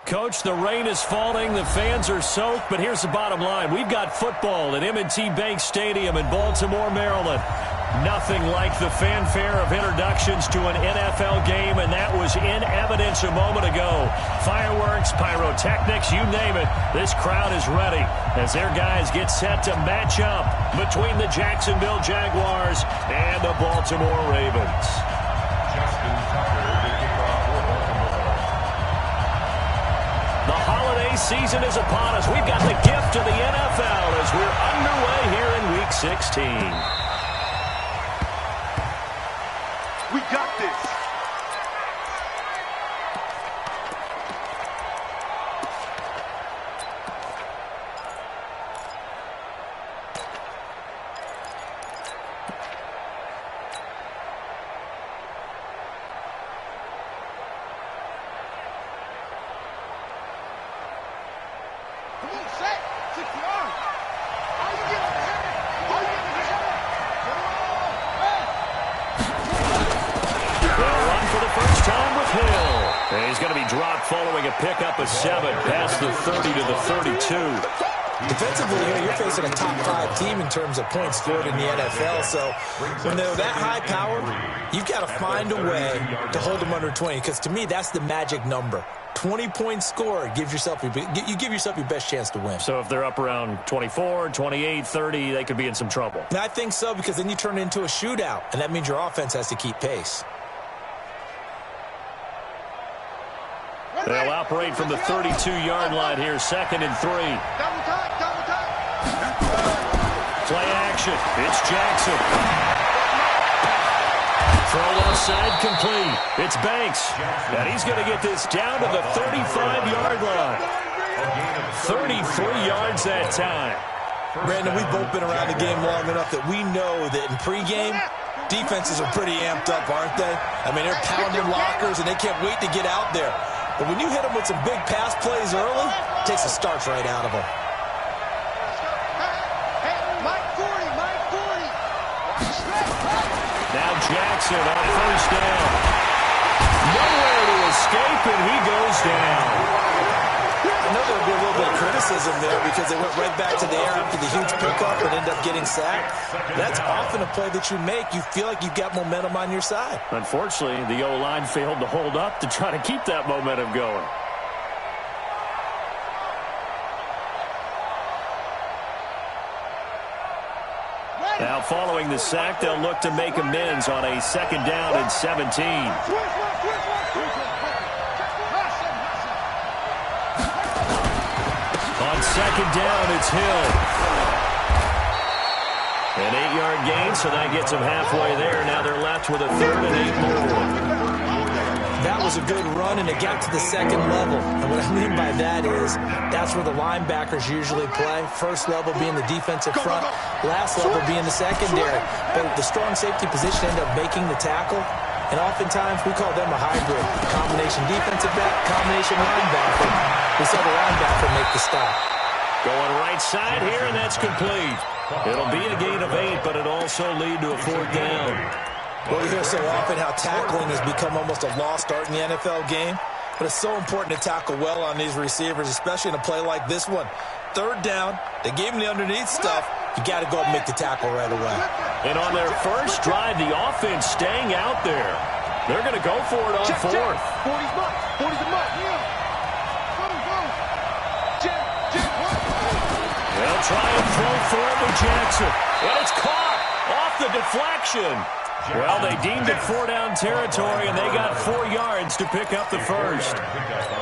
Coach, the rain is falling, the fans are soaked, but here's the bottom line. We've got football at M&T Bank Stadium in Baltimore, Maryland. Nothing like the fanfare of introductions to an NFL game, and that was in evidence a moment ago. Fireworks, pyrotechnics, you name it. This crowd is ready as their guys get set to match up between the Jacksonville Jaguars and the Baltimore Ravens. The holiday season is upon us. We've got the gift of the NFL as we're underway here in Week 16. We got this. Come on, set. 6 yards. How you getting ahead? How you getting ahead? They'll run for the first time with Hill. And he's going to be dropped following a pickup of 7 past the 30 to the 32. Defensively, you're facing a top 5 team in terms of points scored in the NFL. So when they're that high power, you've got to find a way to hold them under 20. Because to me, that's the magic number. 20 points scored gives yourself you give yourself your best chance to win. So if they're up around 24, 28, 30, they could be in some trouble. And I think so, because then you turn it into a shootout, and that means your offense has to keep pace. They'll operate from the 32-yard line here, 2nd and 3. Double time, double time. Play action. It's Jackson. Throw left side complete. It's Banks. And he's going to get this down to the 35-yard line. 33 yards that time. Brandon, we've both been around the game long enough that we know that in pregame, defenses are pretty amped up, aren't they? I mean, they're pounding lockers, and they can't wait to get out there. But when you hit them with some big pass plays early, it takes the starch right out of them. Now Jackson on first down. Nowhere to escape, and he goes down. I know there'll be a little bit of criticism there because they went right back to the air after the huge pickup and ended up getting sacked. That's often a play that you make. You feel like you've got momentum on your side. Unfortunately, the O-line failed to hold up to try to keep that momentum going. Now, following the sack, they'll look to make amends on a 2nd down and 17. On 2nd down, it's Hill. An 8-yard gain, so that gets them halfway there. Now they're left with a 3rd and 8 more. That was a good run, and it got to the 2nd level. And what I mean by that is that's where the linebackers usually play. First level being the defensive front, last level being the secondary. But the strong safety position ended up making the tackle. And oftentimes we call them a hybrid. Combination defensive back, combination linebacker. We saw the linebacker make the stop. Going right side here, and that's complete. It'll be a gain of 8, but it also lead to a 4th down. Well, we hear so often how tackling has become almost a lost art in the NFL game. But it's so important to tackle well on these receivers, especially in a play like this one. 3rd down, they gave him the underneath stuff. You got to go and make the tackle right away. And on their first drive, the offense staying out there. They're going to go for it on 4th. 40's mud. 40's the mud. They'll try and throw for it with Jackson. And it's caught off the deflection. Well, they deemed it 4-down territory, and they got 4 yards to pick up the first.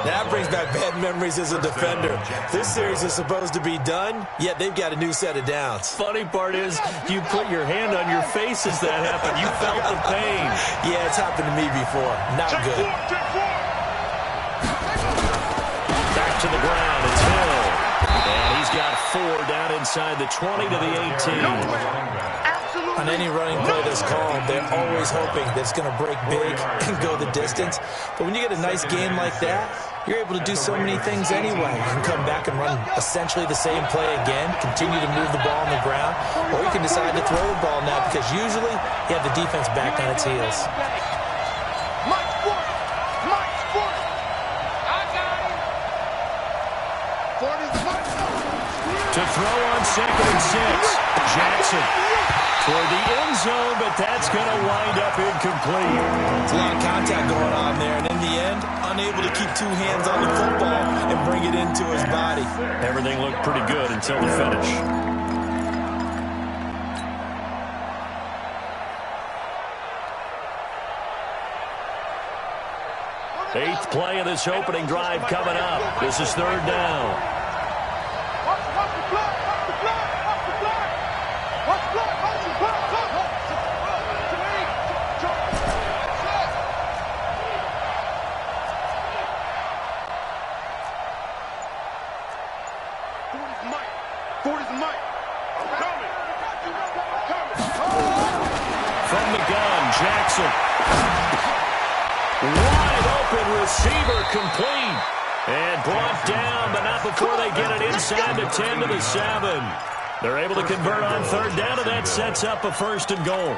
That brings back bad memories as a defender. This series is supposed to be done, yet they've got a new set of downs. Funny part is you put your hand on your face as that happened. You felt the pain. Yeah, it's happened to me before. Not good. Back to the ground. It's Hill. And he's got 4 down inside the 20 to the 18. On any running play that's called, they're always hoping that it's going to break big and go the distance. But when you get a nice game like that, you're able to do so many things anyway. You can come back and run essentially the same play again, continue to move the ball on the ground, or you can decide to throw the ball now because usually you have the defense back on its heels. To throw on 2nd and 6. Jackson toward the end zone, but that's going to wind up incomplete. There's a lot of contact going on there, and in the end, unable to keep two hands on the football and bring it into his body. Everything looked pretty good until the finish. Eighth play of this opening drive coming up. This is 3rd down. From the gun, Jackson. Wide open receiver complete. And brought down, but not before they get it inside the 10 to the 7. They're able to convert on 3rd down, and that sets up a 1st and goal.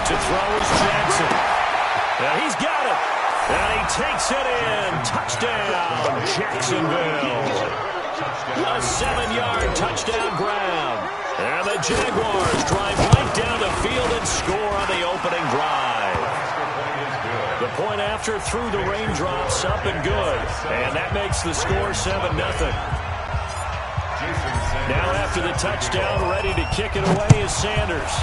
To throw is Jackson. And he's got it. And he takes it in. Touchdown, Jacksonville. A 7-yard touchdown grab. And the Jaguars drive right down the field and score on the opening drive. The point after through the raindrops, up and good. And that makes the score 7-0. Now after the touchdown, ready to kick it away is Sanders.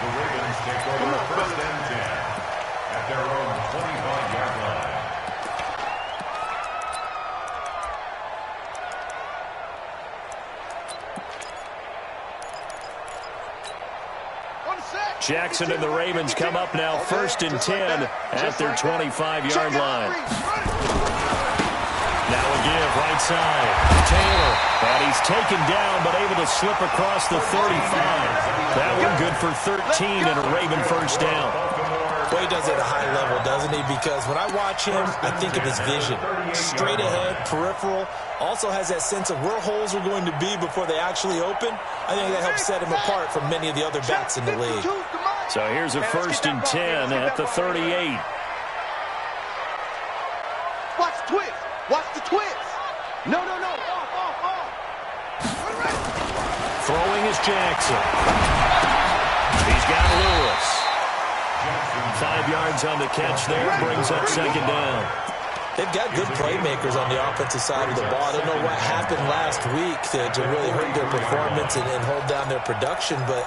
The Ravens take over 1st and 10 at their own 25-yard line. Jackson and the Ravens come up now 1st and 10 at their 25-yard line. Now a give right side. Taylor. And he's taken down but able to slip across the 35. That one good for 13 and a Raven 1st down. Well, he does it at a high level, doesn't he? Because when I watch him, I think of his vision. Straight ahead, peripheral. Also has that sense of where holes are going to be before they actually open. I think that helps set him apart from many of the other backs in the league. So here's a 1st and 10 at the 38. Watch the twist. Watch the twist. No. Off. Throwing is Jackson. He's got Lewis. 5 yards on the catch there. Brings up 2nd down. They've got good playmakers on the offensive side of the ball. I don't know what happened last week to really hurt their performance and hold down their production, but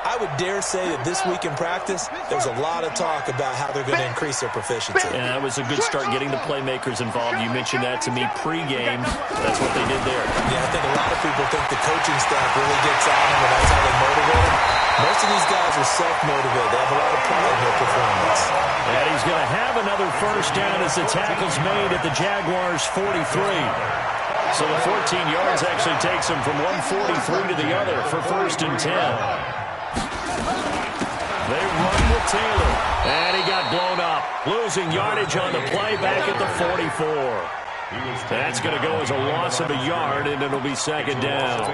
I would dare say that this week in practice, there's a lot of talk about how they're going to increase their proficiency. Yeah, that was a good start getting the playmakers involved. You mentioned that to me pregame. That's what they did there. Yeah, I think a lot of people think the coaching staff really gets on them and that's how they motivate them. Most of these guys are self-motivated. They have a lot of pride in their performance. And he's going to have another 1st down as the tackle's made at the Jaguars' 43. So the 14 yards actually takes him from one 43 to the other for 1st and 10. They run with Taylor, and he got blown up. Losing yardage on the play back at the 44. That's going to go as a loss of a yard, and it'll be 2nd down.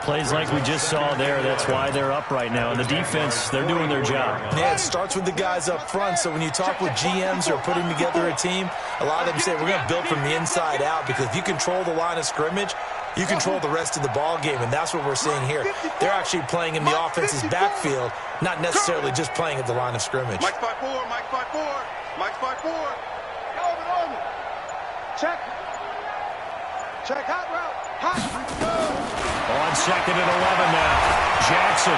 Plays like we just saw there, that's why they're up right now. And the defense, they're doing their job. Yeah, it starts with the guys up front. So when you talk with GMs who are putting together a team, a lot of them say we're going to build from the inside out because if you control the line of scrimmage, you control the rest of the ball game, and that's what we're seeing here. They're actually playing in the offense's backfield, not necessarily just playing at the line of scrimmage. Mike 5-4, Mike 5-4, Mike 5-4. Over. Check hot route. Hot. On 2nd and 11 now. Jackson.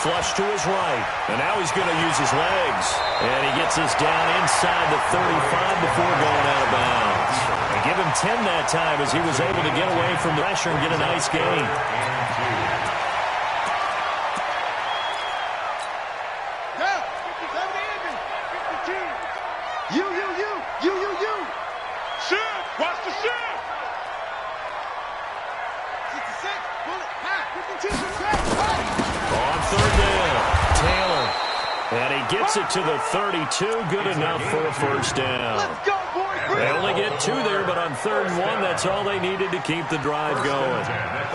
Flush to his right. And now he's going to use his legs. And he gets us down inside the 35 before going out of bounds. And give him 10 that time as he was able to get away from the pressure and get a nice gain. You. Shift. Watch the shift. 66. Bullet. High. 52. On 3rd down. Taylor. And he gets it to the 32. Good enough for a first down. Let's go, boys. They only get 2 there, but on 3rd and 1, that's all they needed to keep the drive going.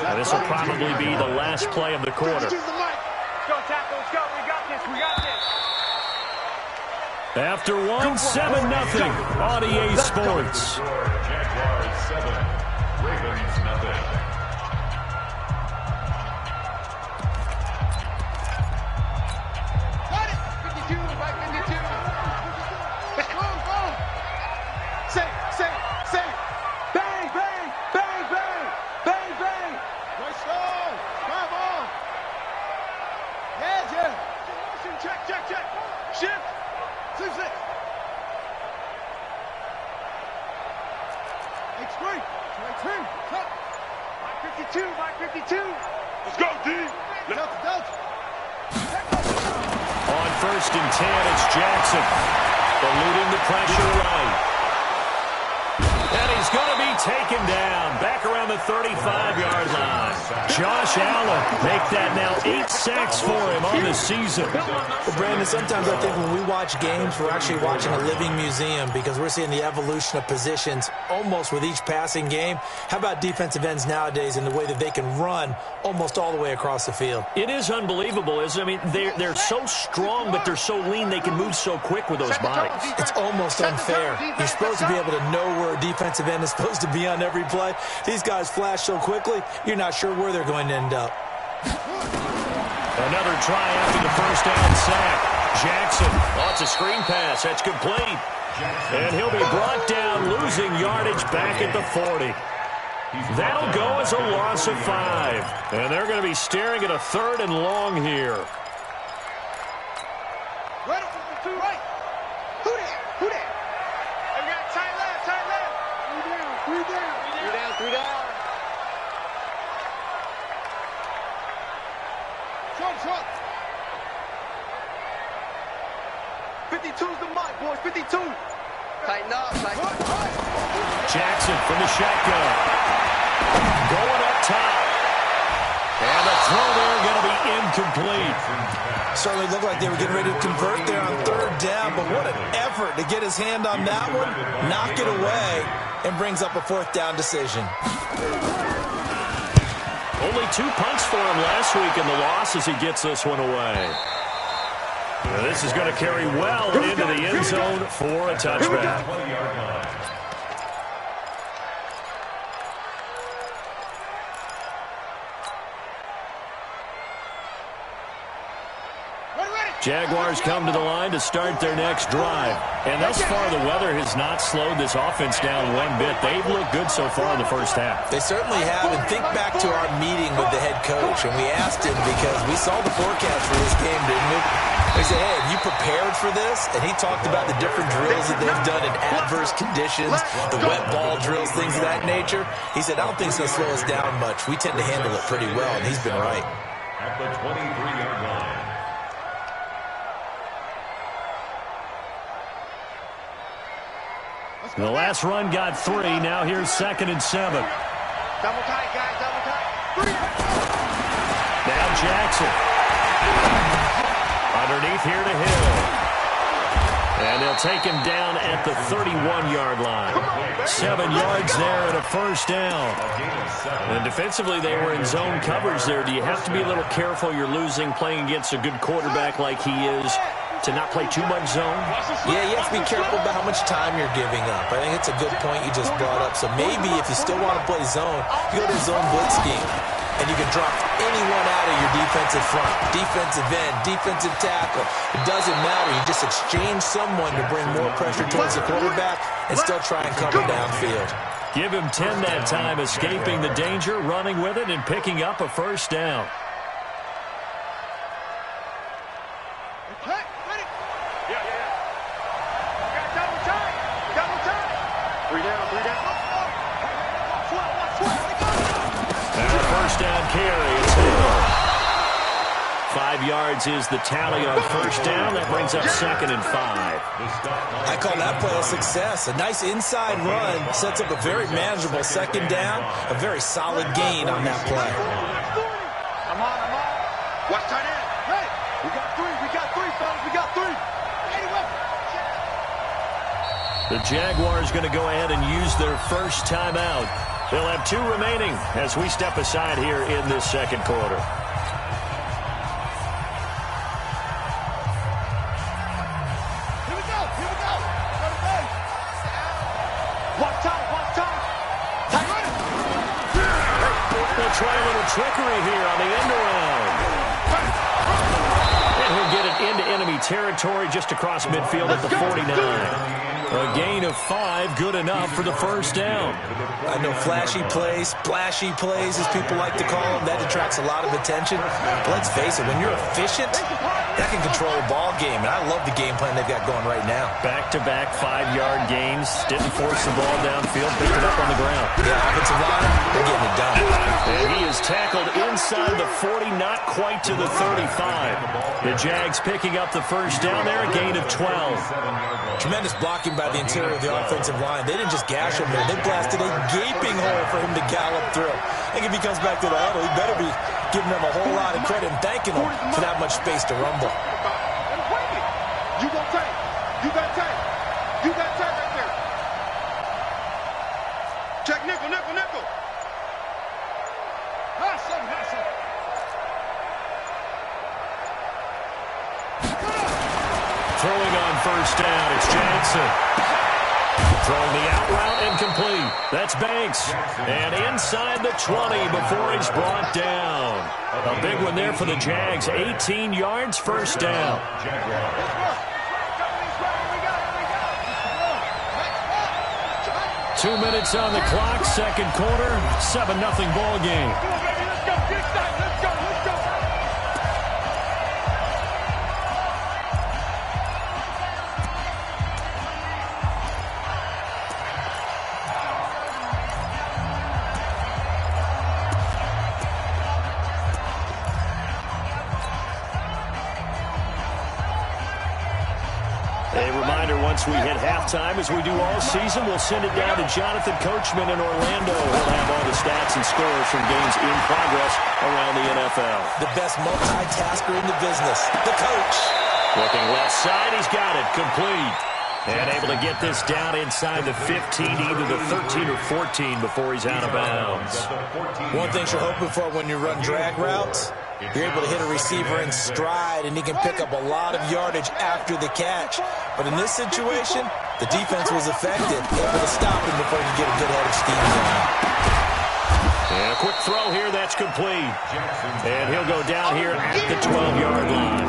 And this will probably be the last play of the quarter. Use the mic. Go, tackle. Let's go. We got this. We got this. After 1, 7-0 on EA Sports. Jaguars 7, Ravens nothing. Got it. 52, right 52. Go, go. Say. Bang, bang, bang, bang, bang, bang. Nice throw. Come on. Yeah. Check. Shift. 6. X3. Cut. By 52. Let's go, D. Delta. On 1st and 10, it's Jackson. Eluding the pressure right. And he's going to be taken down. Back around the 35-yard line. Josh Allen make that now 8 sacks for him on the season. Well, Brandon, sometimes I think when we watch games, we're actually watching a living museum because we're seeing the evolution of positions almost with each passing game. How about defensive ends nowadays and the way that they can run almost all the way across the field? It is unbelievable, isn't it? I mean, they're so strong, but they're so lean they can move so quick with those bodies. It's almost unfair. You're supposed to be able to know where a defensive end is supposed to be on every play. These guys flash so quickly, you're not sure where they're going to end up. Another try after the first down sack. Jackson, it's a screen pass. That's complete. And he'll be brought down, losing yardage back at the 40. That'll go as a loss of 5. And they're going to be staring at a 3rd and long here. Right. Who there? We got tight left. 3 down. 3 down. Short. 52's the mark, boys. 52. Tighten up. Jackson from the shotgun. Going up top. And the throw there going to be incomplete. Certainly looked like they were getting ready to convert there on 3rd down, but what an effort to get his hand on that one, knock it away, and brings up a 4th down decision. Only 2 punts for him last week in the loss as he gets this one away. Now this is going to carry well into the end zone for a touchback. 20-yard line. Jaguars come to the line to start their next drive. And thus far, the weather has not slowed this offense down one bit. They've looked good so far in the first half. They certainly have. And think back to our meeting with the head coach. And we asked him because we saw the forecast for this game, didn't we? They said, hey, have you prepared for this? And he talked about the different drills that they've done in adverse conditions, the wet ball drills, things of that nature. He said, I don't think it's going to slow us down much. We tend to handle it pretty well, and he's been right. At the 23-yard line. The last run got 3. Now here's 2nd and 7. Double tight, guys. Double tight. 3. Now Jackson. Underneath here to Hill. And they'll take him down at the 31-yard line. 7 yards there and a first down. And defensively, they were in zone coverage there. Do you have to be a little careful? You're losing playing against a good quarterback like he is to not play too much zone? Yeah, you have to be careful about how much time you're giving up. I think it's a good point you just brought up. So maybe if you still want to play zone, you go to zone blitz scheme. And you can drop anyone out of your defensive front, defensive end, defensive tackle. It doesn't matter. You just exchange someone to bring more pressure towards the quarterback and still try and cover downfield. Give him 10 that time, escaping the danger, running with it, and picking up a first down. Okay, ready. Yeah. We got double tight. 3 down. And a first down carry. It's Hill. 5 yards is the tally on first down. That brings up 2nd and 5. I call that play a success. A nice inside run sets up a very manageable 2nd down. A very solid gain on that play. I'm on. Watch tight end. Hey, we got 3, fellas. We got 3. The Jaguars going to go ahead and use their first timeout. They'll have 2 remaining as we step aside here in this second quarter. Here we go. Watch time. They'll try a little trickery here on the end around. And he'll get it into enemy territory just across midfield at the 49. A gain of 5, good enough for the first down. I know flashy plays, splashy plays, as people like to call them, that attracts a lot of attention. But let's face it, when you're efficient, that can control a ball game. And I love the game plan they've got going right now. Back-to-back 5-yard gains. Didn't force the ball downfield. Picked it up on the ground. Yeah, offensive line, they're getting it done. And he is tackled inside the 40, not quite to the 35. The Jags picking up the first down there, a gain of 12. Tremendous blocking by the interior of the offensive line. They didn't just gash him there. They blasted a gaping hole for him to gallop through. I think if he comes back to the huddle, he better be giving them a whole lot of credit and thanking them for that much space to rumble. You got tight. You got tight right there. Check nickel. Hustle. Throwing on first down, it's Jackson. Throwing the out route incomplete. That's Banks. And inside the 20 before he's brought down. A big one there for the Jags. 18 yards, first down. 2 minutes on the clock, second quarter, 7-0 ball game. Let's go. A reminder, once we hit halftime, as we do all season, we'll send it down to Jonathan Coachman in Orlando. He'll have all the stats and scores from games in progress around the NFL. The best multitasker in the business, the coach. Looking left side, he's got it, complete. And able to get this down inside the 15, either the 13 or 14 before he's out of bounds. One thing you're hoping for when you run drag routes, you're able to hit a receiver in stride, and he can pick up a lot of yardage after the catch. But in this situation, the defense was effective, able to stop him before he could get a good head of steam going. And a quick throw here, that's complete. And he'll go down here at the 12-yard line.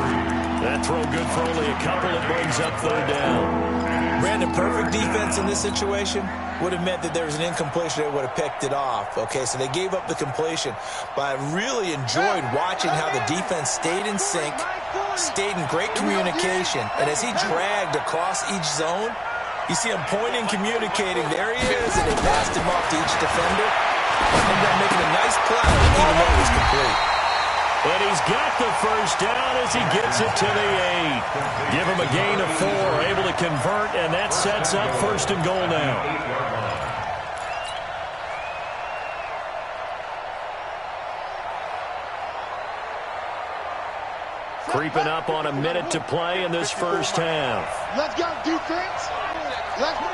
That throw good for only a couple. It brings up third down. Brandon, perfect defense in this situation would have meant that there was an incompletion that would have picked it off. Okay, so they gave up the completion. But I really enjoyed watching how the defense stayed in sync, stayed in great communication. And as he dragged across each zone, you see him pointing, communicating. There he is, and they passed him off to each defender. Ended up making a nice play, even though it was complete. And he's got the first down as he gets it to the 8. Give him a gain of 4, able to convert, and that sets up first and goal now. Creeping up on a minute to play in this first half. Let's go, defense. Let's go.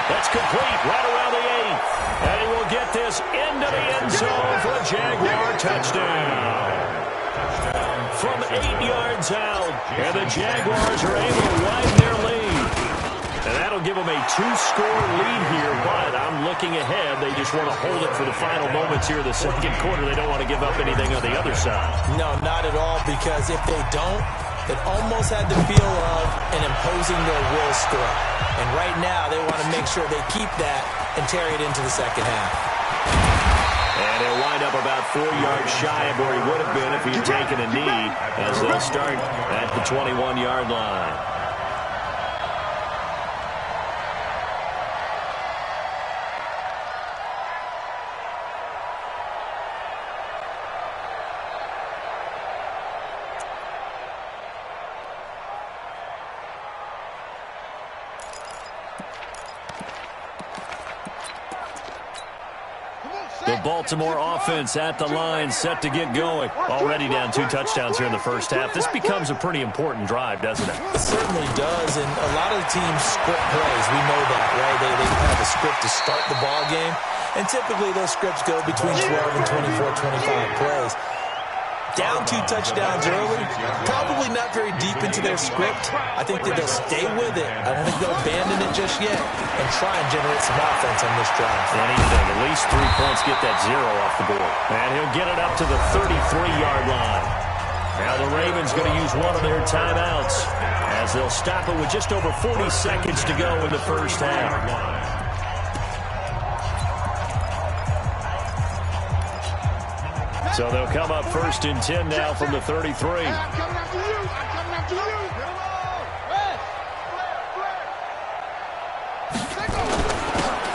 That's complete right around the 8. And he will get this into the end zone for a Jaguar touchdown. From 8 yards out, and the Jaguars are able to widen their lead. And that'll give them a 2-score lead here, but I'm looking ahead. They just want to hold it for the final moments here of the second quarter. They don't want to give up anything on the other side. No, not at all, because if they don't, it almost had the feel of an imposing their will score. And right now, they want to make sure they keep that and carry it into the second half. And he'll wind up about 4 yards shy of where he would have been if he had taken a knee, as they'll start at the 21-yard line. The The Baltimore offense at the line, set to get going. Already down 2 touchdowns here in the first half. This becomes a pretty important drive, doesn't it? It certainly does, and a lot of the teams script plays. We know that, right? They have a script to start the ball game, and typically those scripts go between 12 and 24, 25 plays. Down 2 touchdowns early, probably not very deep into their script. I think that they'll stay with it. I don't think they'll abandon it just yet and try and generate some offense on this drive. Anything, at least 3 points, get that 0 off the board. And he'll get it up to the 33-yard line. Now the Ravens going to use one of their timeouts as they'll stop it with just over 40 seconds to go in the first half. So they'll come up 1st and 10 now from the 33. I'm coming after you. I'm coming after you.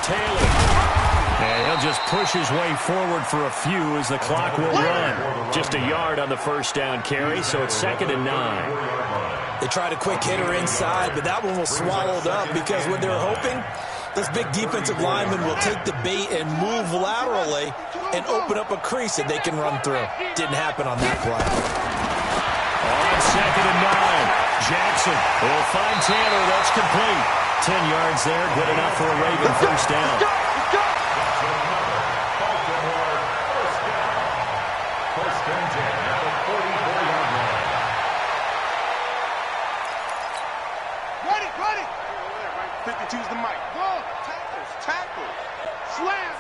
Taylor. And he'll just push his way forward for a few as the clock will run. Just a yard on the first down carry, so it's 2nd and 9. They tried a quick hitter inside, but that one was swallowed up because what they're hoping, this big defensive lineman will take the bait and move laterally and open up a crease that they can run through. Didn't happen on that play. On 2nd and 9, Jackson will find Taylor. That's complete. 10 yards there, good enough for a Raven first down. First and 10 at the 44-yard line. Ready. 52's the mic. Go. Tackles. Slam.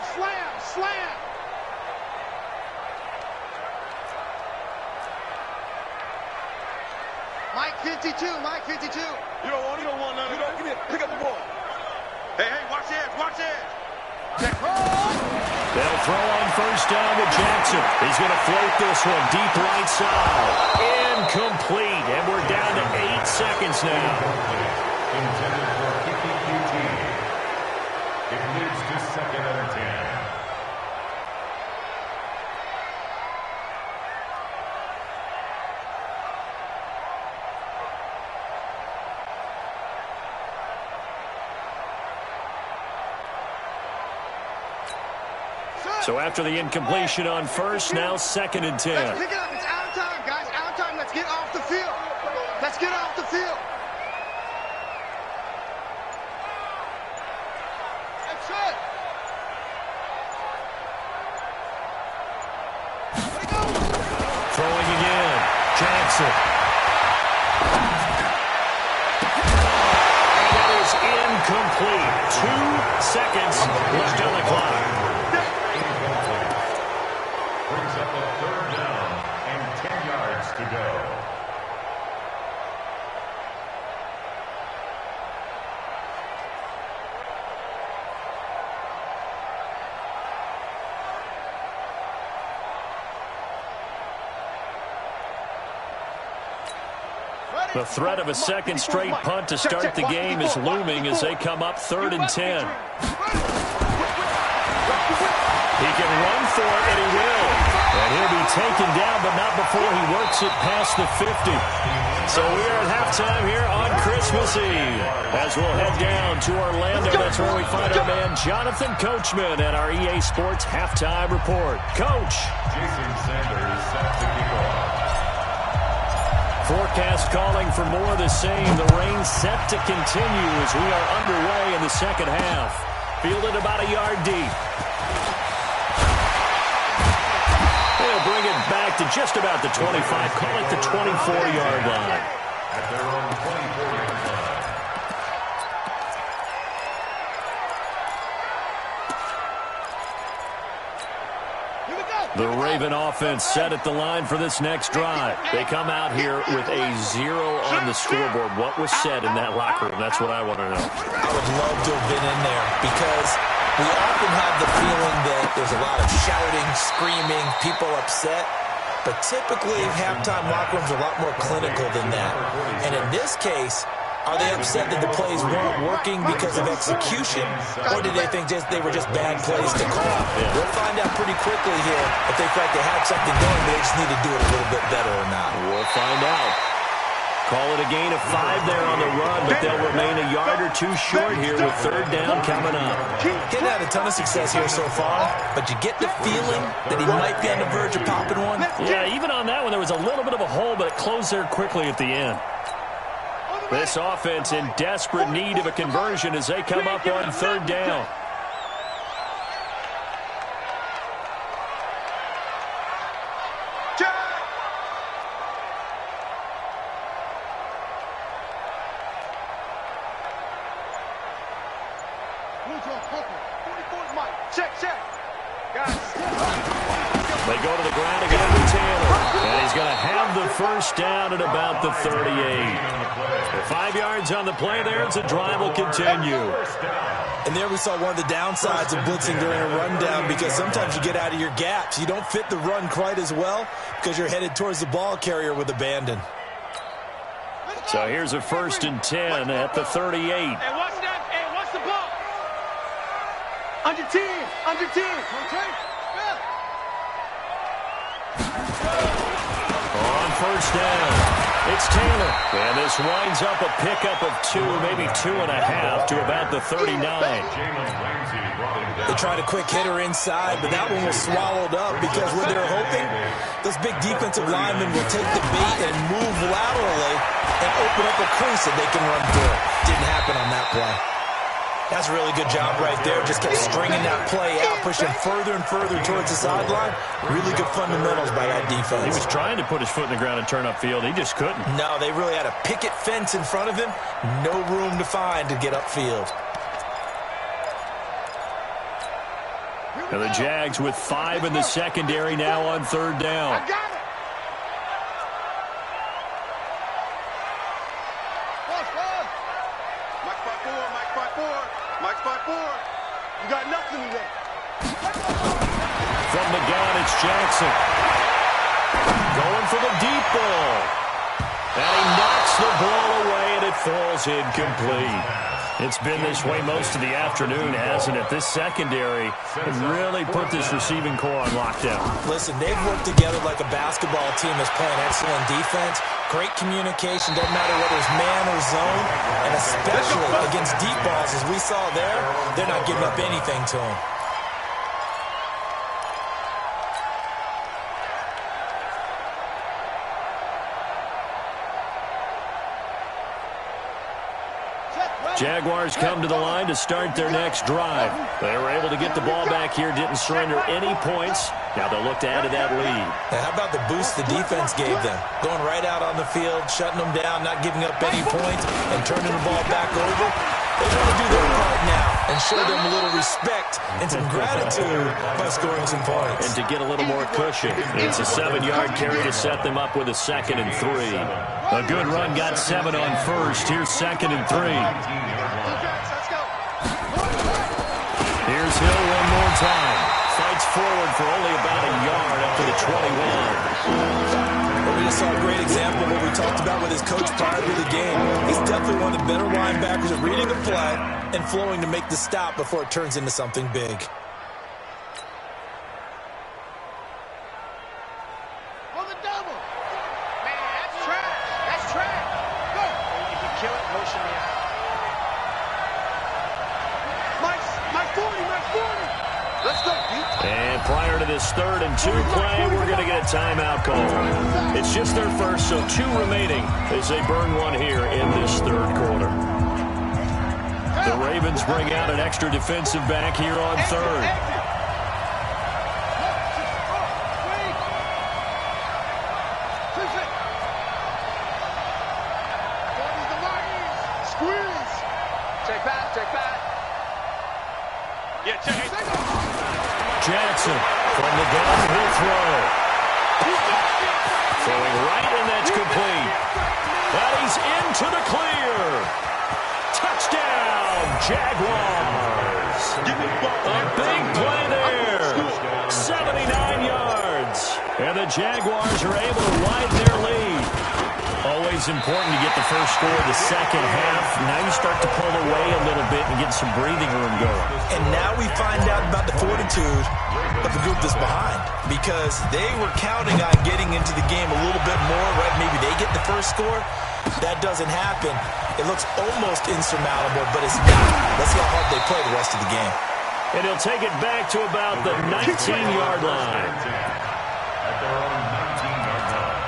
Mike 52. You don't want none. You don't get it. Pick up the ball. Hey, watch edge. They'll throw on first down with Jackson. He's going to float this one deep right side. Incomplete, and we're down to 8 seconds now. Intended for PPQT. It leads to 2nd and 10. So after the incompletion on first, now 2nd and 10. Let's pick it up. It's out of time, guys. Out of time. Let's get off the field. That's it. Throwing again. Jackson. And that is incomplete. 2 seconds left on the clock. Brings up a 3rd down and 10 yards to go. The threat of a second straight punt to start the game is looming as they come up 3rd and 10. He can run for it, and he will. And he'll be taken down, but not before he works it past the 50. So we are at halftime here on Christmas Eve. As we'll head down to Orlando, that's where we find our man Jonathan Coachman at our EA Sports Halftime Report. Coach. Jason Sanders set to kick off. Forecast calling for more of the same. The rain set to continue as we are underway in the second half. Fielded about a yard deep. They'll bring it back to just about the 25. Call it the 24-yard line. At their own 24-yard line. The Raven offense set at the line for this next drive. They come out here with a 0 on the scoreboard. What was said in that locker room? That's what I want to know. I would love to have been in there because we often have the feeling that there's a lot of shouting, screaming, people upset. But typically, halftime locker rooms are a lot more clinical than that. And in this case, are they upset that the plays weren't working because of execution, or did they think they were just bad plays to call? We'll find out pretty quickly here if they feel like they had something going, but they just need to do it a little bit better or not. We'll find out. Call it a gain of 5 there on the run, but they'll remain a yard or two short here with third down coming up. He's had a ton of success here so far, but you get the feeling that he might be on the verge of popping one. Yeah, even on that one, there was a little bit of a hole, but it closed there quickly at the end. This offense in desperate need of a conversion as they come up on third down. They go to the ground again with Taylor. And he's going to have the first down at about the 38. 5 yards on the play there as the drive will continue. And there we saw one of the downsides of blitzing during a rundown, because sometimes you get out of your gaps. You don't fit the run quite as well because you're headed towards the ball carrier with abandon. So here's a 1st and 10 at the 38. Hey, watch that. Hey, watch the ball. Under 10. Under 10. On first down, it's Taylor. And this winds up a pickup of 2, maybe 2.5 to about the 39. They tried a quick hitter inside, but that one was swallowed up because what they're hoping, those big defensive linemen will take the bait and move laterally and open up a crease that they can run through. Didn't happen on that play. That's a really good job right there. Just kept stringing that play out, pushing further and further towards the sideline. Really good fundamentals by that defense. He was trying to put his foot in the ground and turn upfield. He just couldn't. No, they really had a picket fence in front of him. No room to find to get upfield. And the Jags with 5 in the secondary now on third down. I got it. Mike spot 4. You got nothing today. From the gun, it's Jackson. Going for the deep ball. And he knocks the ball away, and it falls incomplete. It's been this way most of the afternoon, hasn't it? This secondary has really put this receiving core on lockdown. Listen, they've worked together like a basketball team that's playing excellent defense. Great communication, doesn't matter whether it's man or zone. And especially against deep balls, as we saw there, they're not giving up anything to them. Jaguars come to the line to start their next drive. They were able to get the ball back here, didn't surrender any points. Now they'll look to add to that lead. Now, how about the boost the defense gave them? Going right out on the field, shutting them down, not giving up any points, and turning the ball back over. They want to do their part now and show them a little respect and some gratitude by scoring some points. And to get a little more cushion, it's a 7-yard carry to set them up with a 2nd and 3. A good run got 7 on first. Here's 2nd and 3. Here's Hill one more time. Fights forward for only about a yard up to the 21. Well, we just saw a great example of what we talked about with his coach prior to the game. He's definitely one of the better linebackers at reading a play and flowing to make the stop before it turns into something big. On the double. Man, that's trash. That's trash. Go. If you kill it, motion me out. Mike 40. Let's go, Pete. And prior to this 3rd and 2 play, we're going to get a timeout call. It's just their first, so 2 remaining as they burn one here in this 3rd quarter. The Ravens bring out an extra defensive back here on 3rd. Check back. Yeah, check it. Jackson from the gun, he'll throw. Throwing right, and that's complete. And he's into the clear. Touchdown, Jaguars. A big play there. 79 yards. And the Jaguars are able to widen their lead. Always important to get the first score of the second half. Now you start to pull away a little bit and get some breathing room going. And now we find out about the fortitude of the group that's behind, because they were counting on getting into the game a little bit more, right? Maybe they get the first score. that doesn't happen, it looks almost insurmountable, but it's not. Let's see how hard they play the rest of the game. And he'll take it back to about the 19-yard line. At their own 19-yard line.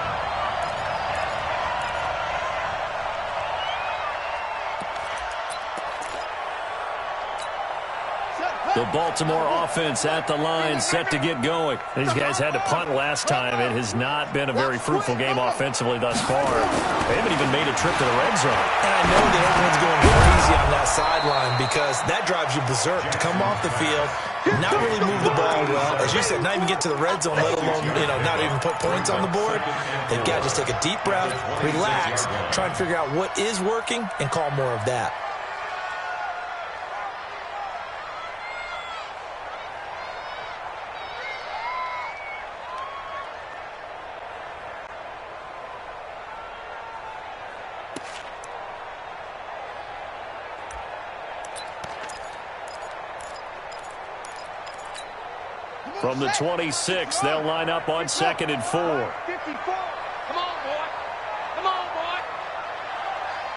The Baltimore offense at the line, set to get going. These guys had to punt last time. It has not been a very fruitful game offensively thus far. They haven't even made a trip to the red zone. And I know that everyone's going crazy on that sideline because that drives you berserk to come off the field, not really move the ball well. As you said, not even get to the red zone, let alone, not even put points on the board. They've got to just take a deep breath, relax, try and figure out what is working, and call more of that. From the 26, they'll line up on 2nd and 4. 54. Come on, boy. Come on, boy.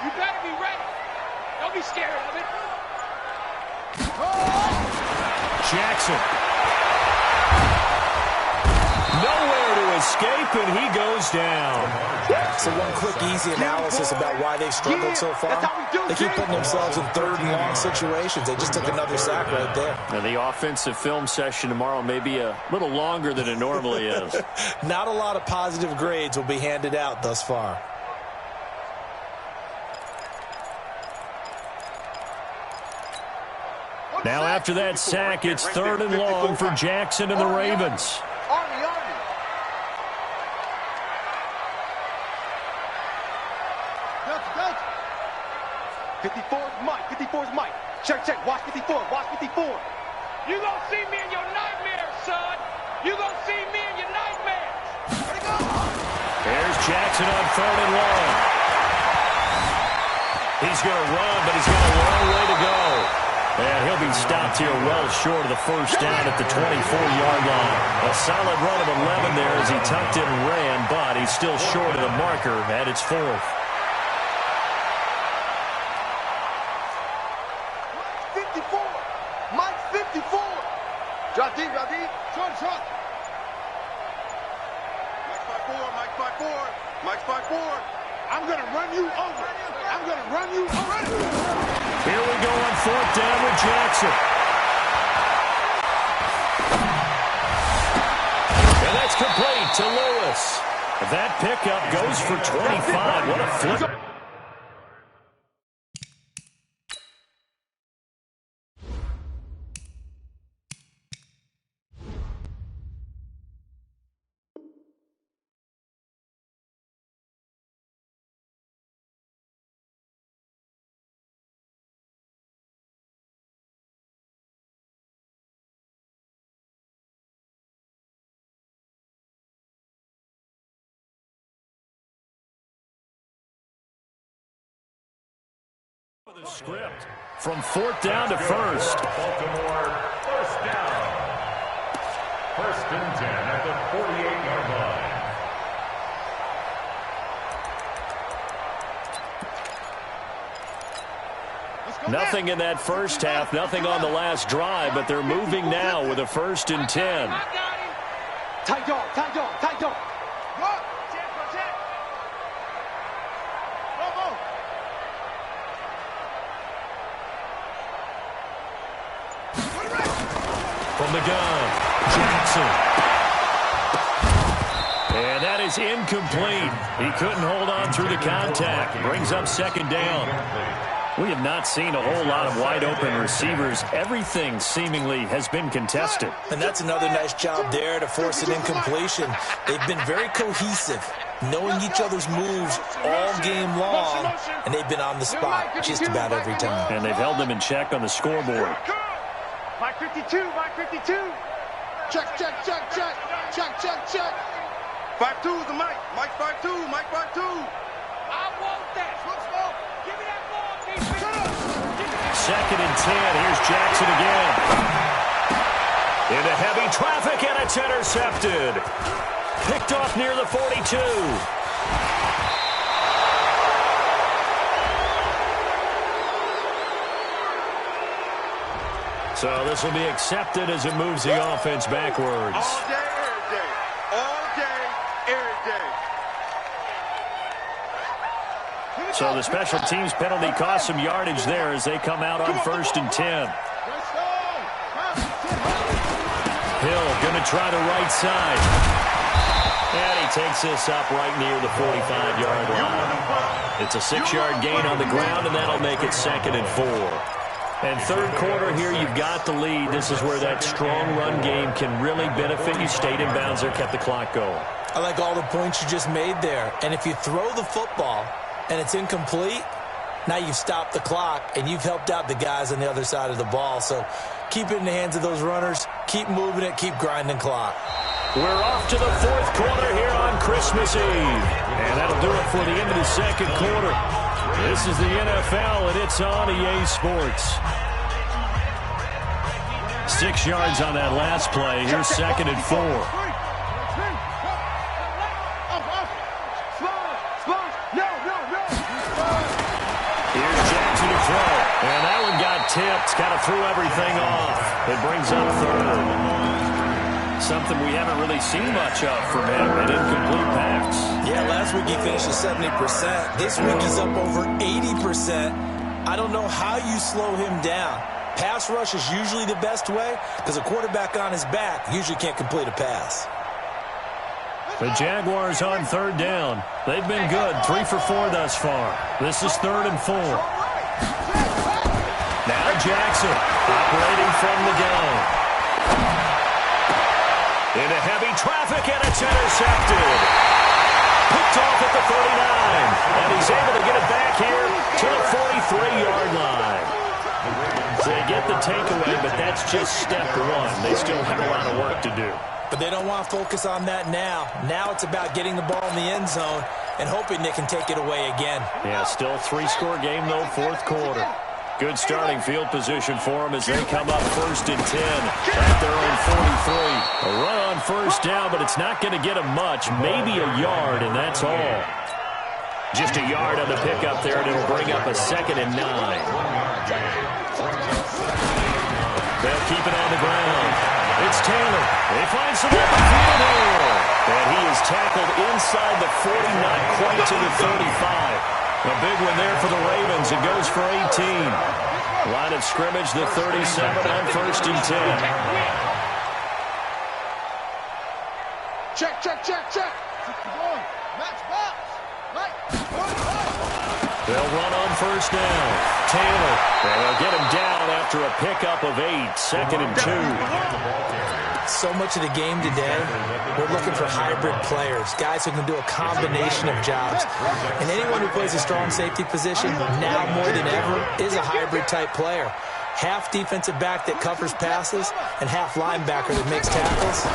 You better be ready. Don't be scared of it. Jackson. Nowhere to escape, and he goes down. So one quick, easy analysis about why they've struggled so far. They keep putting themselves in 3rd and long situations. They just took another sack right there. Now, the offensive film session tomorrow may be a little longer than it normally is. Not a lot of positive grades will be handed out thus far. Now, after that sack, it's 3rd and long for Jackson and the Ravens. Army. 54's Mike. 54's Mike. Check. Watch 54. Watch 54. You gonna see me in your nightmares, son. You gonna see me in your nightmares. Where'd he go? There's Jackson on 3rd and long. He's going to run, but he's got a long way to go. And he'll be stopped here well short of the first down at the 24-yard line. A solid run of 11 there as he tucked it and ran, but he's still short of the marker at its 4th. 54. Mike 54. Drop deep. Short. Mike's 5'4. I'm going to run you over. Here we go on 4th down with Jackson. And that's complete to Lewis. That pickup goes for 25. What a flip. The script from 4th down to 1st. Baltimore, 1st down. 1st and 10 at the 48-yard line. Nothing in that first half, nothing on the last drive, but they're moving now with a 1st and 10. Tight dog. From the gun, Jackson. And that is incomplete. He couldn't hold on through the contact. Brings up 2nd down. We have not seen a whole lot of wide-open receivers. Everything seemingly has been contested. And that's another nice job there to force an incompletion. They've been very cohesive, knowing each other's moves all game long, and they've been on the spot just about every time. And they've held them in check on the scoreboard. Mike 52. Check. 5'2" is the Mike. Mike 5'2". I want that. Give me that ball, defense. 2nd and 10. Here's Jackson again. Into heavy traffic, and it's intercepted. Picked off near the 42. So this will be accepted as it moves the offense backwards. All day, every day. All day, every day. So the special teams penalty cost some yardage there as they come out on 1st and 10. Hill going to try the right side. And he takes this up right near the 45-yard line. It's a 6-yard gain on the ground, and that'll make it 2nd and 4. And third quarter here, you've got the lead. This is where that strong run game can really benefit you. Stayed in bounds there, kept the clock going. I like all the points you just made there. And if you throw the football and it's incomplete, now you've stopped the clock and you've helped out the guys on the other side of the ball. So keep it in the hands of those runners. Keep moving it. Keep grinding clock. We're off to the fourth quarter here on Christmas Eve. And that'll do it for the end of the second quarter. This is the NFL, and it's on EA Sports. 6 yards on that last play. Here's 2nd and 4. Here's Jackson to throw. And that one got tipped. Kind of threw everything off. It brings up 3rd. Something we haven't really seen much of from him, an incomplete pass. Yeah, last week he finished at 70%. This week he's up over 80%. I don't know how you slow him down. Pass rush is usually the best way because a quarterback on his back usually can't complete a pass. The Jaguars on 3rd down. They've been good, 3 for 4 thus far. This is 3rd and 4. Now Jackson operating from the gun. Into heavy traffic, and it's intercepted. Picked off at the 39. And he's able to get it back here to the 43-yard line. So they get the takeaway, but that's just step 1. They still have a lot of work to do. But they don't want to focus on that now. Now it's about getting the ball in the end zone and hoping they can take it away again. Yeah, still 3-score game, though, fourth quarter. Good starting field position for them as they come up 1st and 10 at their own 43. A run on 1st down, but it's not going to get them much. Maybe a yard, and that's all. Just a yard on the pickup there, and it'll bring up a 2nd and 9. They'll keep it on the ground. It's Taylor. They find some open field here. And he is tackled inside the 40, not quite to the 35. A big one there for the Ravens. It goes for 18. Line of scrimmage, the 37 on 1st and 10. Check, check, check, check. Max box. They'll run on 1st down. Taylor. They'll get him down after a pickup of 8. 2nd and 2. So much of the game today, we're looking for hybrid players, guys who can do a combination of jobs. And anyone who plays a strong safety position, now more than ever, is a hybrid-type player. Half defensive back that covers passes, and half linebacker that makes tackles.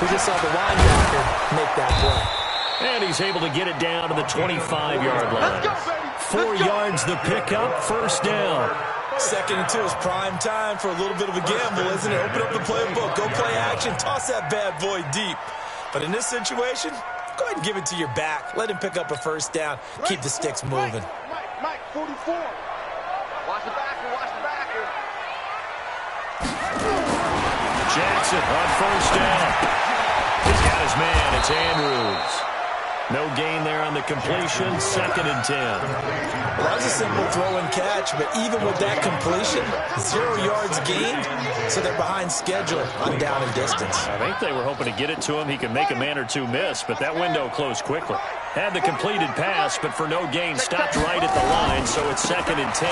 We just saw the linebacker make that play. And he's able to get it down to the 25-yard line. 4 yards the pickup, 1st down. 2nd and 2 is prime time for a little bit of a gamble, isn't it? Open up the playbook, go play action, toss that bad boy deep. But in this situation, go ahead and give it to your back. Let him pick up a 1st down. Keep the sticks moving. Mike, 44. Watch the backer, watch the backer. Jackson on 1st down. He's got his man. It's Andrews. No gain there on the completion. 2nd and 10. Well, that was a simple throw and catch, but even with that completion, 0 yards gained, so they're behind schedule on down and distance. I think they were hoping to get it to him. He could make a man or two miss, but that window closed quickly. Had the completed pass, but for no gain, stopped right at the line, so it's 2nd and 10.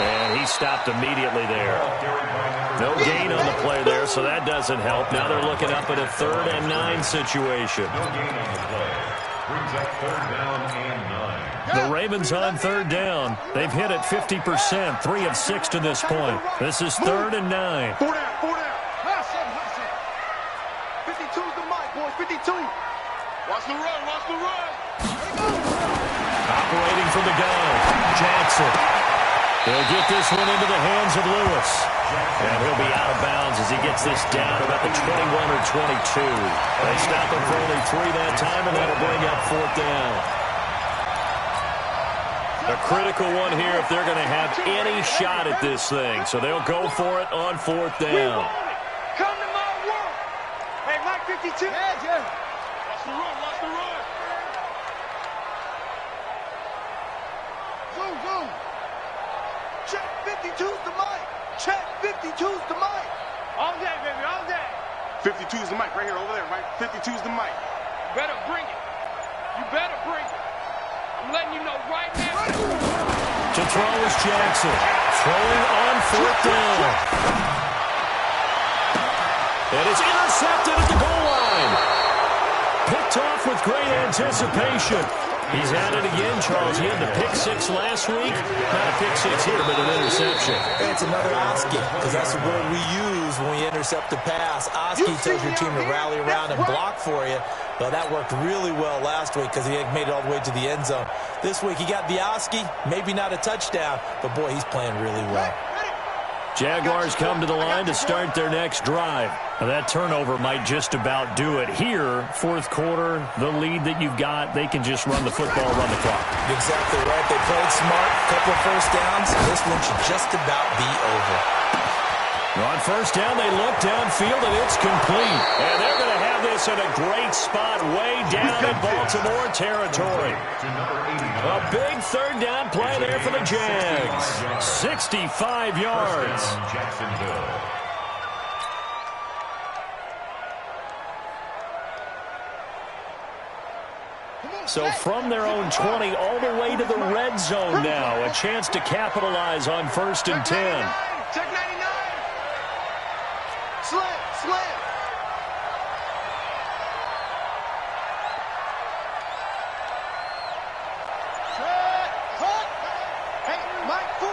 And he stopped immediately there. No gain on the play there, so that doesn't help. Now they're looking up at a 3rd and 9 situation. Brings up 3rd down and 9. The Ravens on 3rd down. They've hit it 50%, 3 of 6 to this point. This is 3rd and 9. 4 down, 4 down. Hot seven, hot seven. 52's the mic, boys, 52. Watch the run, watch the run. Operating from the gun, Jackson. He'll get this one into the hands of Lewis. And he'll be out of bounds as he gets this down about the 21 or 22. They stop him for only 3 that time, and that'll bring up 4th down. A critical one here if they're going to have any shot at this thing. So they'll go for it on 4th down. Come to my world. Hey, Mike 52. Yeah. Watch the run. Watch the run. Zoom. Check 52's the mic. Check 52's the mic. All day, baby. All day. 52's the mic right here, over there, right? 52's the mic. You better bring it. You better bring it. I'm letting you know right now. To throw is Jackson. Throwing on 4th down. And it's intercepted at the goal line. Picked off with great anticipation. He's at it again, Charles. He had the pick 6 last week. Not a pick 6 here, but an interception. It's another Oski, because that's the word we use when we intercept a pass. Oski tells your team to rally around and block for you. Well, that worked really well last week because he had made it all the way to the end zone. This week he got the Oski, maybe not a touchdown, but boy, he's playing really well. Jaguars come to the line to start their next drive. Now, that turnover might just about do it. Here, 4th quarter, the lead that you've got, they can just run the football, run the clock. Exactly right. They played smart, couple of first downs. This one should just about be over. On 1st down, they look downfield, and it's complete. And they're going to have this in a great spot way down in Baltimore territory. A big 3rd down play there for the Jags. 65 yards. So from their own 20 all the way to the red zone now. A chance to capitalize on 1st and 10. Check 99. Slam. Cut. Hey, Mike 40.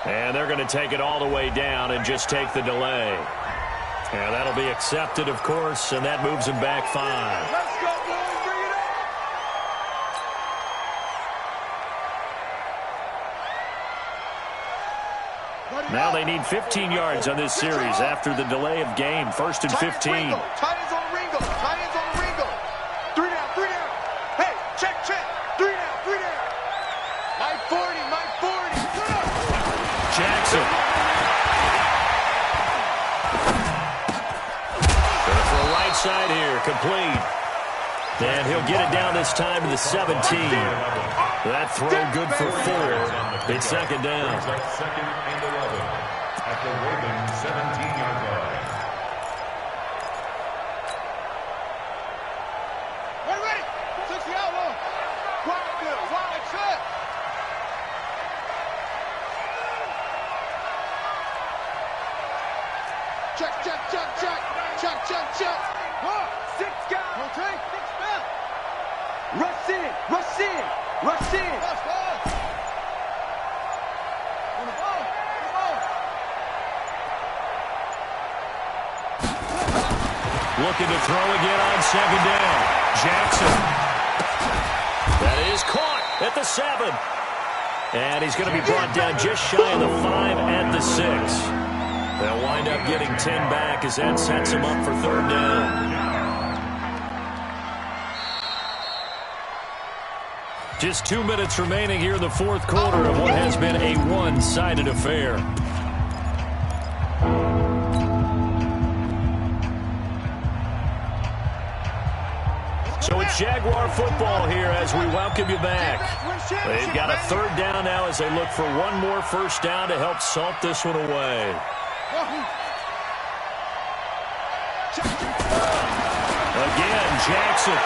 And they're going to take it all the way down and just take the delay. And that'll be accepted, of course, and that moves them back 5. Let's go, boys. Bring it on. Now they need 15 yards on this series after the delay of game. 1st and 15. Tight ends on Ringo. 3 down. Hey, check. 3 down. Mike 40. Jackson. Going for a right side here. Complete. And he'll get it down this time to the 17. That throw good for 4. It's 2nd down. 2nd and 11 at the Ravens 17-yard line. We're ready. 60 outlaw. Wide check. Check. 6 guys. Okay. 6 back. Rush in. On the ball. Looking to throw again on 2nd down. Jackson. That is caught at the 7. And he's going to be brought down just shy of the 5 at the 6. They'll wind up getting 10 back as that sets him up for 3rd down. Just 2 minutes remaining here in the 4th quarter of what has been a one-sided affair. So it's Jaguar football here as we welcome you back. They've got a 3rd down now as they look for one more 1st down to help salt this one away. Again, Jackson.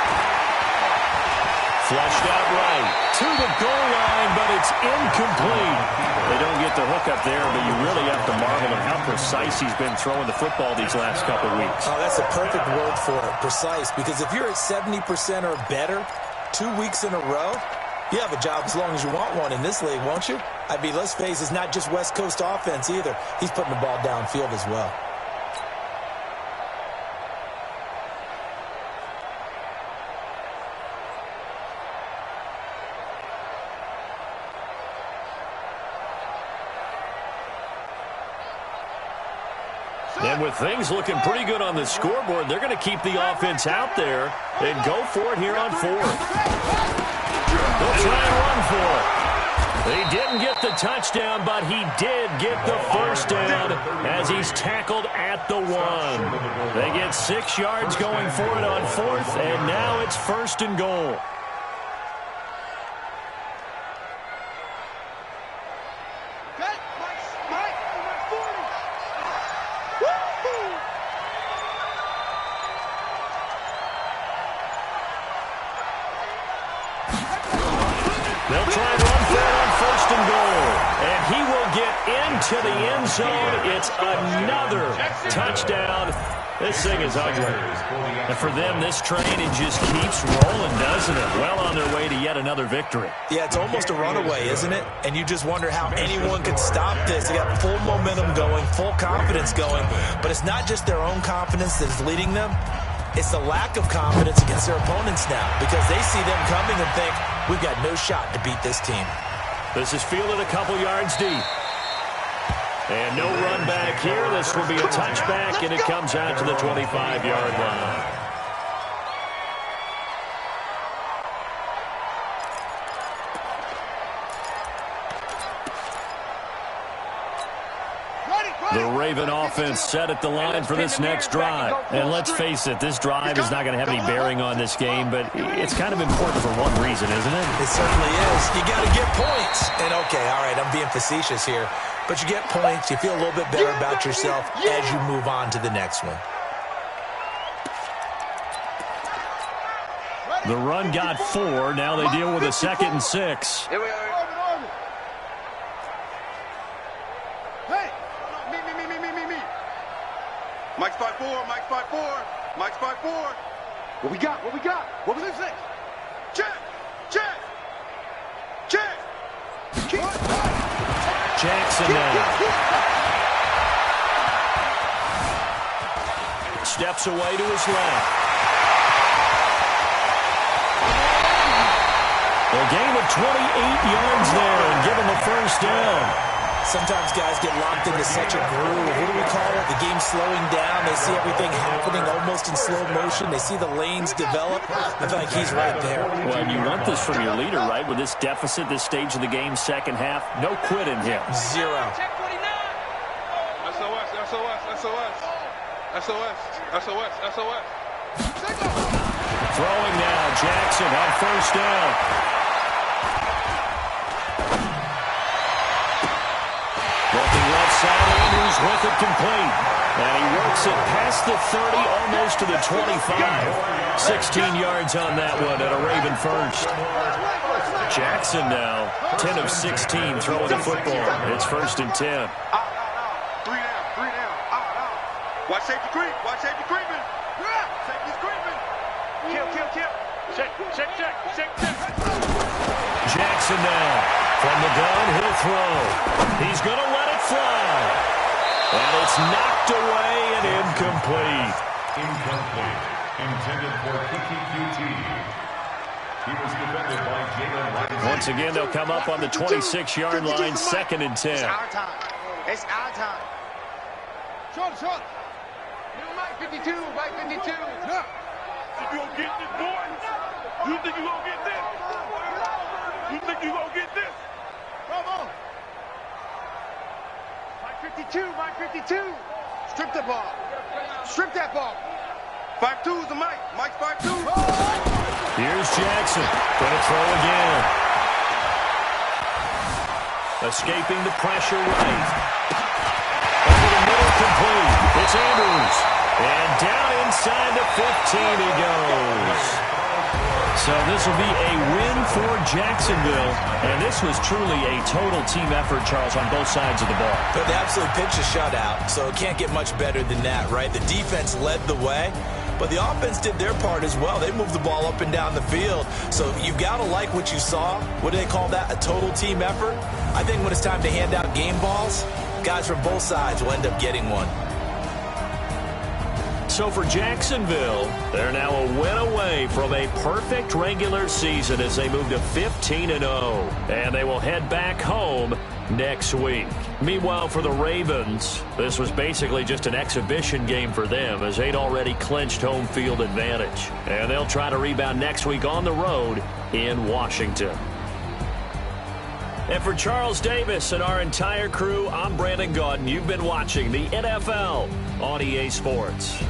Flushed out right to the goal line, but it's incomplete. They don't get the hook up there, but you really have to marvel at how precise he's been throwing the football these last couple weeks. Oh, that's a perfect word for it, precise, because if you're at 70% or better 2 weeks in a row, you have a job as long as you want one in this league, won't you? I mean, let's face it, it's not just West Coast offense either. He's putting the ball downfield as well. And with things looking pretty good on the scoreboard, they're going to keep the offense out there and go for it here on fourth. They'll try and run for it. They didn't get the touchdown, but he did get the first down as he's tackled at the 1. They get 6 yards going for it on fourth, and now it's 1st and goal. They'll try and run for it on 1st and goal. And he will get into the end zone. It's another touchdown. This thing is ugly. And for them, this train, it just keeps rolling, doesn't it? Well on their way to yet another victory. Yeah, it's almost a runaway, isn't it? And you just wonder how anyone could stop this. They got full momentum going, full confidence going. But it's not just their own confidence that's leading them. It's the lack of confidence against their opponents now because they see them coming and think, we've got no shot to beat this team. This is fielded a couple yards deep. And no run back here. This will be a touchback, and it comes out to the 25-yard line. The Raven offense set at the line for this next drive. And let's face it, this drive is not going to have any bearing on this game, but it's kind of important for one reason, isn't it? It certainly is. You got to get points. And, okay, all right, I'm being facetious here. But you get points. You feel a little bit better about yourself as you move on to the next one. The run got 4. Now they deal with a 2nd and 6. Here we are. Mike's 5-4, Mike's 5-4, Mike's 5-4. What we got? What we got? What was it say? Check! Check! Check! Jackson now. Steps away to his left. A gain of 28 yards there and give him a first down. Sometimes guys get locked into such a groove. What do we call it? The game's slowing down. They see everything happening almost in slow motion. They see the lanes develop. I feel like he's right there. Well, and you want this from your leader, right? With this deficit, this stage of the game, second half, no quit in him. 0. Check 49. SOS, SOS, SOS. SOS, SOS, SOS. Throwing now, Jackson on first down. Looking left side, Andrews with it complete. And he works it past the 30, almost to the 25. 16 yards on that one and a Raven first. Jackson now, 10 of 16 throwing the football. It's 1st and 10. Three down. Watch safety creep. Watch safety creeping. Safety's creeping. Kill. Check. Jackson now, from the gun, he'll throw. He's going to let it fly. And it's knocked away and incomplete. Incomplete. Intended for PPQT. He was defended by Jalen White. Once again, they'll come up on the 26-yard line, 2nd and 10. It's our time. It's our time. Short. Mike 52, Mike 52. You gonna get this, boy? You think you gonna get this? You think you gonna get this? Come on. Mike 52. Strip the ball. Strip that ball. 5-2 is the Mike. Mike's 5-2. Here's Jackson. Gonna throw again. Escaping the pressure right. Over the middle, complete. It's Andrews. And down inside the 15 he goes. So this will be a win for Jacksonville. And this was truly a total team effort, Charles, on both sides of the ball. But they absolutely pitched a shutout, so it can't get much better than that, right? The defense led the way, but the offense did their part as well. They moved the ball up and down the field. So you've got to like what you saw. What do they call that? A total team effort? I think when it's time to hand out game balls, guys from both sides will end up getting one. So for Jacksonville, they're now a win away from a perfect regular season as they move to 15-0. And they will head back home next week. Meanwhile, for the Ravens, this was basically just an exhibition game for them as they'd already clinched home field advantage. And they'll try to rebound next week on the road in Washington. And for Charles Davis and our entire crew, I'm Brandon Gaudin. You've been watching the NFL on EA Sports.